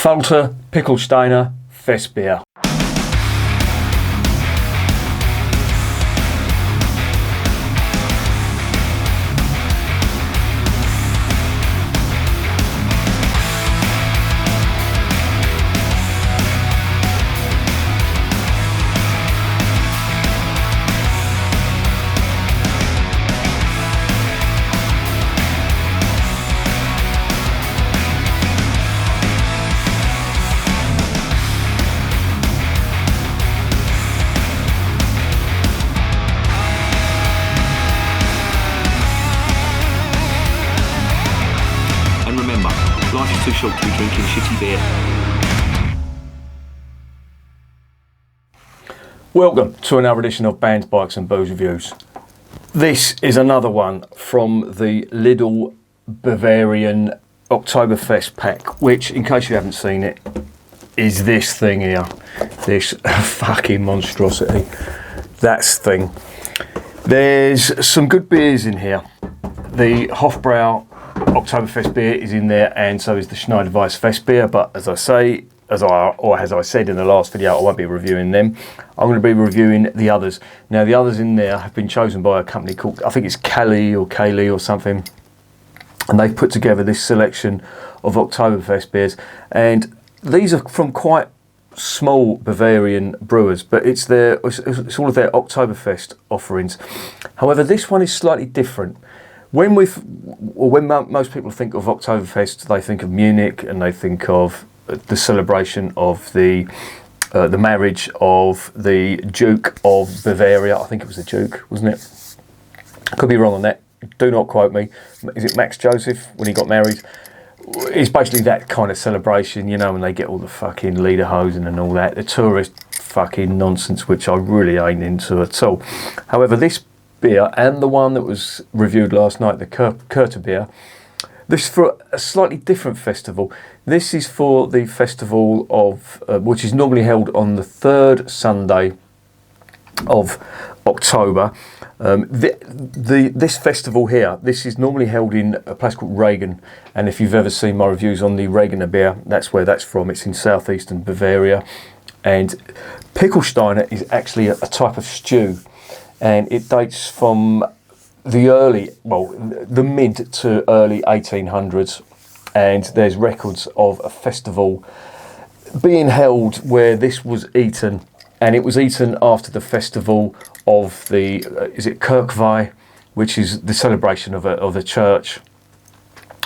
Falter Pichelsteiner Festbier. Life is too short to be drinking shitty beer. Welcome to another edition of Bands, Bikes and Booze Reviews. This is another one from the Lidl Bavarian Oktoberfest pack, which, in case you haven't seen it, is this thing here. This fucking monstrosity. That's the thing. There's some good beers in here. The Hofbrau Oktoberfest beer is in there, and so is the Schneider Weiss Festbier. But as I said in the last video, I won't be reviewing them. I'm going to be reviewing the others. Now, the others in there have been chosen by a company called, I think it's Kali or something, and they've put together this selection of Oktoberfest beers. And these are from quite small Bavarian brewers, but it's all of their Oktoberfest offerings. However, this one is slightly different. When most people think of Oktoberfest, they think of Munich and they think of the celebration of the marriage of the Duke of Bavaria. I think it was the Duke, wasn't it? Could be wrong on that. Do not quote me. Is it Max Joseph when he got married? It's basically that kind of celebration, you know, when they get all the fucking lederhosen and all that. The tourist fucking nonsense, which I really ain't into at all. However, this beer and the one that was reviewed last night, the Kurta beer, this is for a slightly different festival. This is for the festival of which is normally held on the third Sunday of October. This festival here, this is normally held in a place called Regen, and if you've ever seen my reviews on the Regener beer, that's where that's from. It's in southeastern Bavaria, and Pichelsteiner is actually a type of stew. And it dates from the mid to early 1800s, and there's records of a festival being held where this was eaten, and it was eaten after the festival of the Kirkweih, which is the celebration of the church,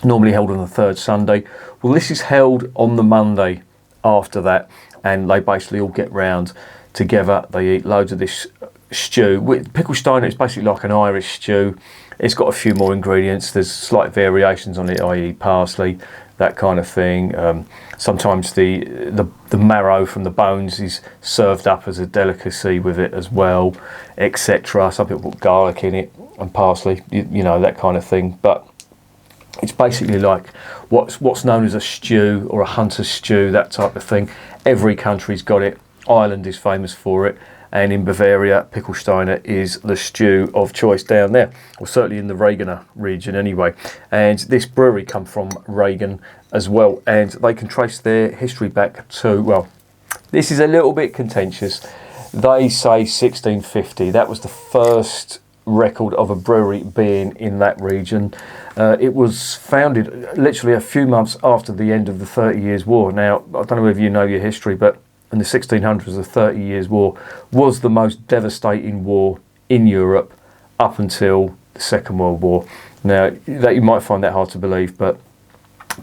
normally held on the third Sunday. Well, this is held on the Monday after that, and they basically all get round together. They eat loads of this stew. Pichelsteiner is basically like an Irish stew. It's got a few more ingredients. There's slight variations on it, i.e. parsley, that kind of thing. Sometimes the marrow from the bones is served up as a delicacy with it as well, etc. Some people put garlic in it and parsley, you know, that kind of thing. But it's basically like what's known as a stew or a hunter's stew, that type of thing. Every country's got it. Ireland is famous for it. And in Bavaria, Pichelsteiner is the stew of choice down there, or certainly in the Regener region anyway. And this brewery come from Regen as well, and they can trace their history back to, well, this is a little bit contentious. They say 1650. That was the first record of a brewery being in that region. It was founded literally a few months after the end of the 30 Years' War. Now, I don't know if you know your history, but in the 1600s, the 30 Years' War was the most devastating war in Europe up until the Second World War. Now, that you might find that hard to believe, but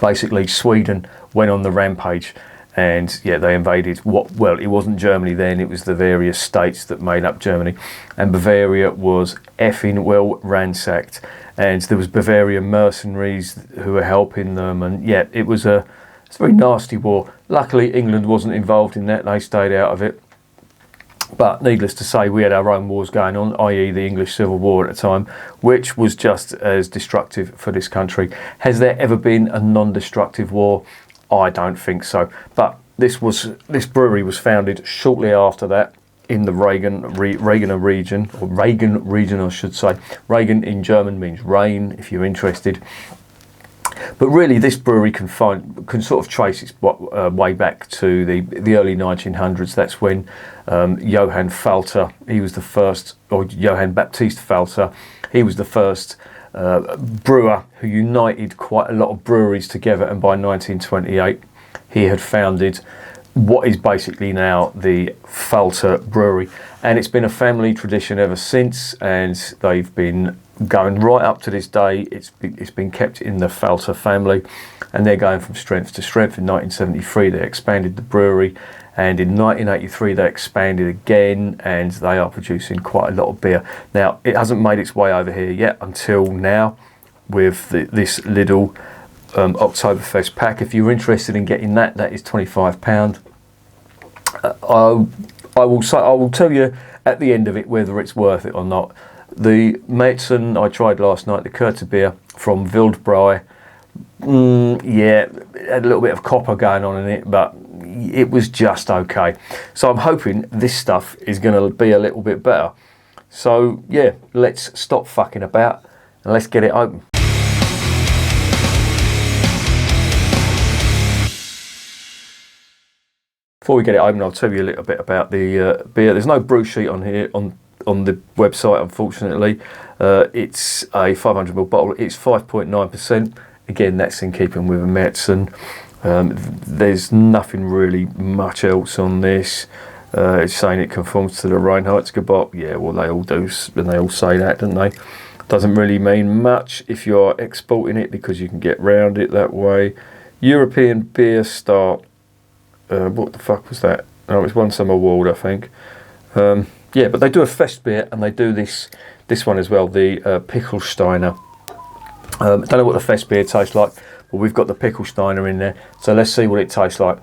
basically Sweden went on the rampage, and they invaded it wasn't Germany then, it was the various states that made up Germany, and Bavaria was effing well ransacked, and there was Bavarian mercenaries who were helping them, and it's a very nasty war. Luckily, England wasn't involved in that. They stayed out of it. But needless to say, we had our own wars going on, i.e. the English Civil War at the time, which was just as destructive for this country. Has there ever been a non-destructive war? I don't think so. But this brewery was founded shortly after that in the Regener region, or Regen region, I should say. Regen in German means rain, if you're interested. But really, this brewery can sort of trace its way back to the early 1900s. That's when Johann Falter, he was the first, or Johann Baptist Falter, he was the first brewer who united quite a lot of breweries together, and by 1928 he had founded what is basically now the Falter Brewery, and it's been a family tradition ever since, and they've been going right up to this day. It's been kept in the Falter family, and they're going from strength to strength. In 1973 they expanded the brewery, and in 1983 they expanded again, and they are producing quite a lot of beer. Now, it hasn't made its way over here yet until now with this little Oktoberfest pack. If you're interested in getting that is £25. I will tell you at the end of it whether it's worth it or not. The Märzen I tried last night, the Kurte beer from Brewery, yeah, it had a little bit of copper going on in it, but it was just okay. So I'm hoping this stuff is going to be a little bit better. So yeah, let's stop fucking about and let's get it open. Before we get it open, I'll tell you a little bit about the beer. There's no brew sheet on here on the website, unfortunately. It's a 500ml bottle. It's 5.9%. Again, that's in keeping with a Märzen. There's nothing really much else on this. It's saying it conforms to the Reinheitsgebot. Yeah, well, they all do, and they all say that, don't they? Doesn't really mean much if you're exporting it, because you can get round it that way. European beer start. What the fuck was that? Oh, it's won some award, I think. Yeah, but they do a Festbier, and they do this one as well, the Pichelsteiner. Don't know what the Festbier tastes like, but we've got the Pichelsteiner in there, so let's see what it tastes like.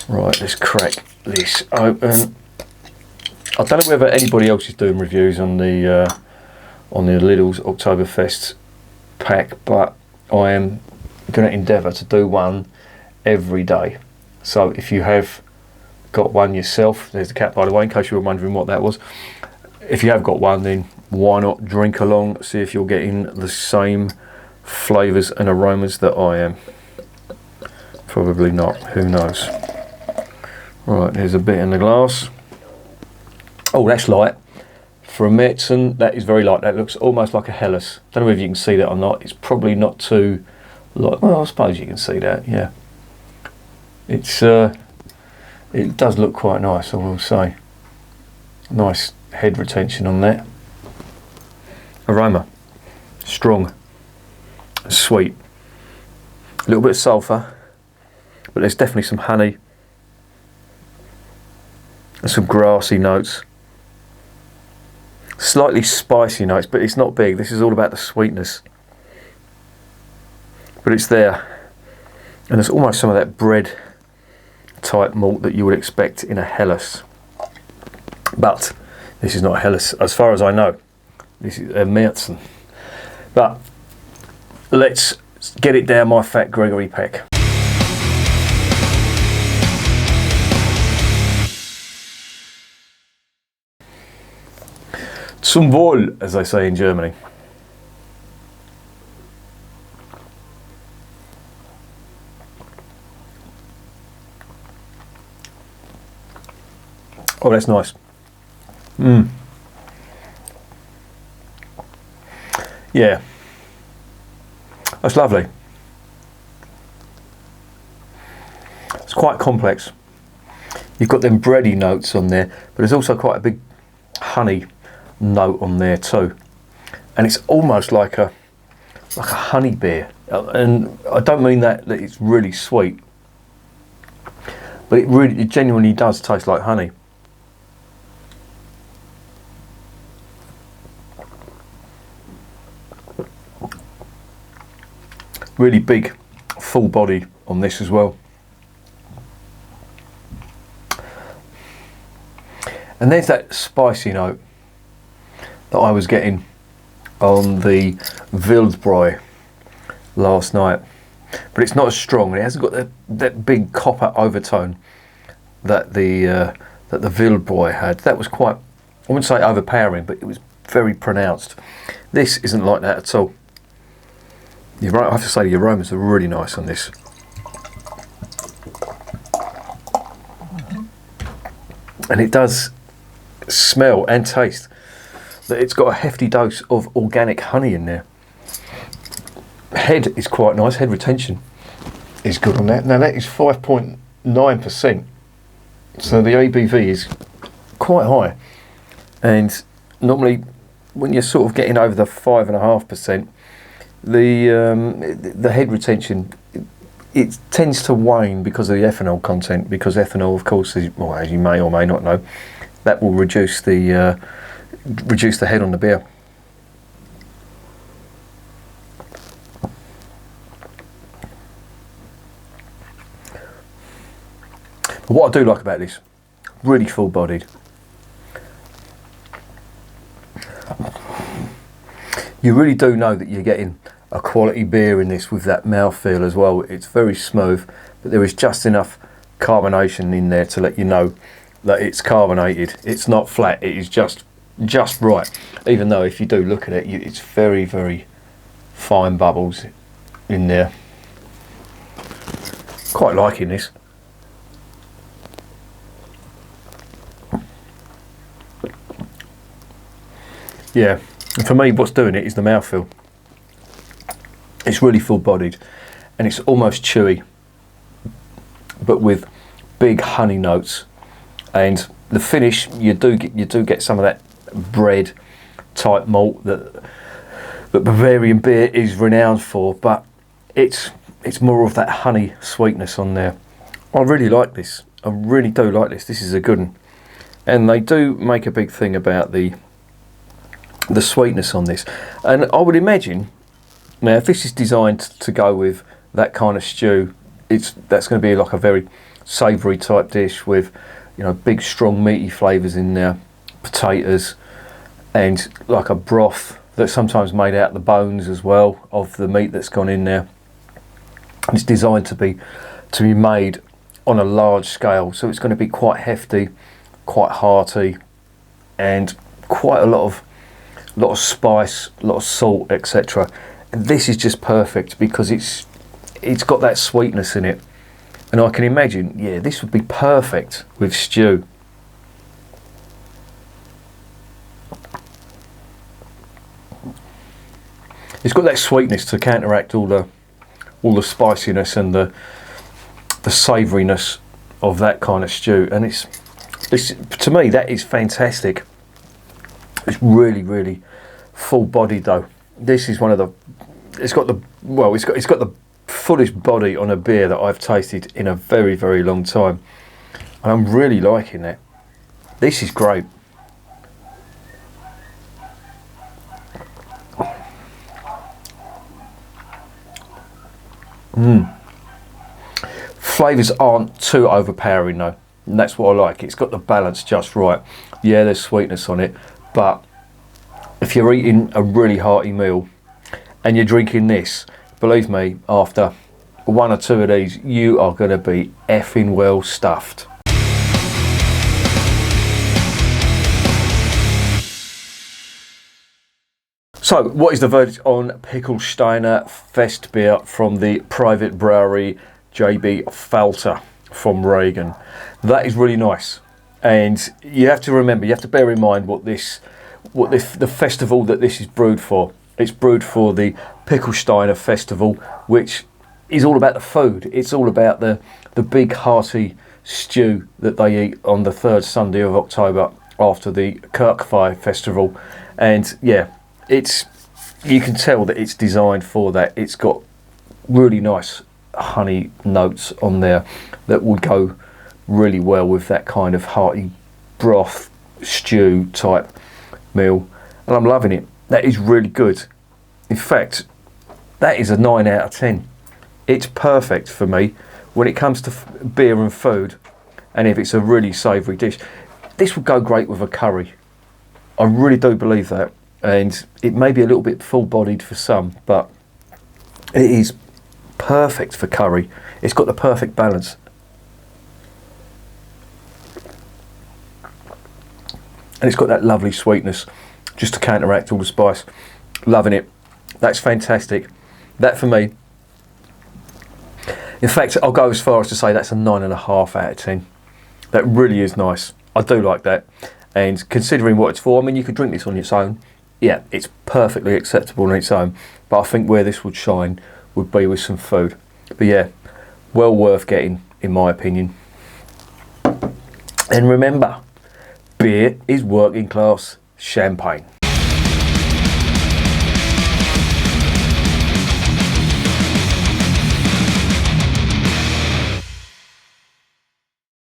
Right, let's crack this open. I don't know whether anybody else is doing reviews on the Lidl's Oktoberfest pack, but I am going to endeavour to do one every day. So if you have got one yourself, there's the cap, by the way, in case you were wondering what that was. If you have got one, then why not drink along, see if you're getting the same flavours and aromas that I am. Probably not, who knows. Right, there's a bit in the glass. Oh, that's light. For a Märzen, that is very light. That looks almost like a Helles. Don't know if you can see that or not. It's probably not too light. Well, I suppose you can see that, yeah. It's it does look quite nice, I will say. Nice head retention on that. Aroma, strong, sweet. A little bit of sulphur, but there's definitely some honey and some grassy notes. Slightly spicy notes, but it's not big. This is all about the sweetness. But it's there. And there's almost some of that bread type malt that you would expect in a Helles. But this is not a Helles, as far as I know. This is a Märzen. But let's get it down my fat Gregory Peck. Zum Wohl, as they say in Germany. Oh, that's nice. Yeah, that's lovely. It's quite complex. You've got them bready notes on there, but there's also quite a big honey note on there too, and it's almost like a honey beer, and I don't mean that it's really sweet, but it genuinely does taste like honey. Really big full body on this as well, and there's that spicy note that I was getting on the Wildbräu last night, but it's not as strong, and it hasn't got that big copper overtone that the Wildbräu had. That was quite I wouldn't say overpowering, but it was very pronounced. This isn't like that at all. I have to say the aromas are really nice on this. And it does smell and taste that it's got a hefty dose of organic honey in there. Head is quite nice, head retention is good on that. Now that is 5.9%, so the ABV is quite high, and normally when you're sort of getting over the 5.5%, the head retention, it tends to wane because of the ethanol content, because ethanol, of course, is, well, as you may or may not know, that will reduce the head on the beer. But what I do like about this, really full-bodied. You really do know that you're getting a quality beer in this with that mouthfeel as well. It's very smooth, but there is just enough carbonation in there to let you know that it's carbonated. It's not flat, it is just right. Even though if you do look at it, it's very, very fine bubbles in there. Quite liking this. Yeah, and for me what's doing it is the mouthfeel. It's really full-bodied and it's almost chewy, but with big honey notes, and the finish you do get some of that bread type malt that Bavarian beer is renowned for, but it's more of that honey sweetness on there. I really like this. I really do like this. This is a good one, and they do make a big thing about the sweetness on this, and I would imagine now if this is designed to go with that kind of stew, that's going to be like a very savoury type dish with, you know, big strong meaty flavours in there, potatoes, and like a broth that's sometimes made out of the bones as well of the meat that's gone in there. It's designed to be made on a large scale, so it's going to be quite hefty, quite hearty, and quite a lot of spice, a lot of salt, etc. And this is just perfect because it's got that sweetness in it, and I can imagine, yeah, this would be perfect with stew. It's got that sweetness to counteract all the spiciness and the savouriness of that kind of stew, and it's to me that is fantastic. It's really, really full-bodied though. This is one of the. It's got the fullest body on a beer that I've tasted in a very, very long time, and I'm really liking that. This is great. Flavours aren't too overpowering though, and that's what I like. It's got the balance just right. Yeah, there's sweetness on it, but if you're eating a really hearty meal and you're drinking this, believe me, after one or two of these, you are going to be effing well stuffed. So, what is the verdict on Pichelsteiner Festbier from the Privatbrauerei JB Falter from Reagan? That is really nice, and you have to remember, you have to bear in mind the festival that this is brewed for. It's brewed for the Pichelsteiner Festival, which is all about the food. It's all about the big hearty stew that they eat on the third Sunday of October after the Kirkfire Festival, and yeah. You can tell that it's designed for that. It's got really nice honey notes on there that would go really well with that kind of hearty broth stew type meal, and I'm loving it. That is really good. In fact, that is a 9 out of 10. It's perfect for me when it comes to beer and food, and if it's a really savoury dish. This would go great with a curry. I really do believe that. And it may be a little bit full-bodied for some, but it is perfect for curry. It's got the perfect balance. and it's got that lovely sweetness just to counteract all the spice. Loving it. That's fantastic. That for me, in fact, I'll go as far as to say that's a 9.5 out of 10. That really is nice. I do like that. And considering what it's for, I mean, you could drink this on its own. Yeah, it's perfectly acceptable on its own. But I think where this would shine would be with some food. But yeah, well worth getting, in my opinion. And remember, beer is working class champagne.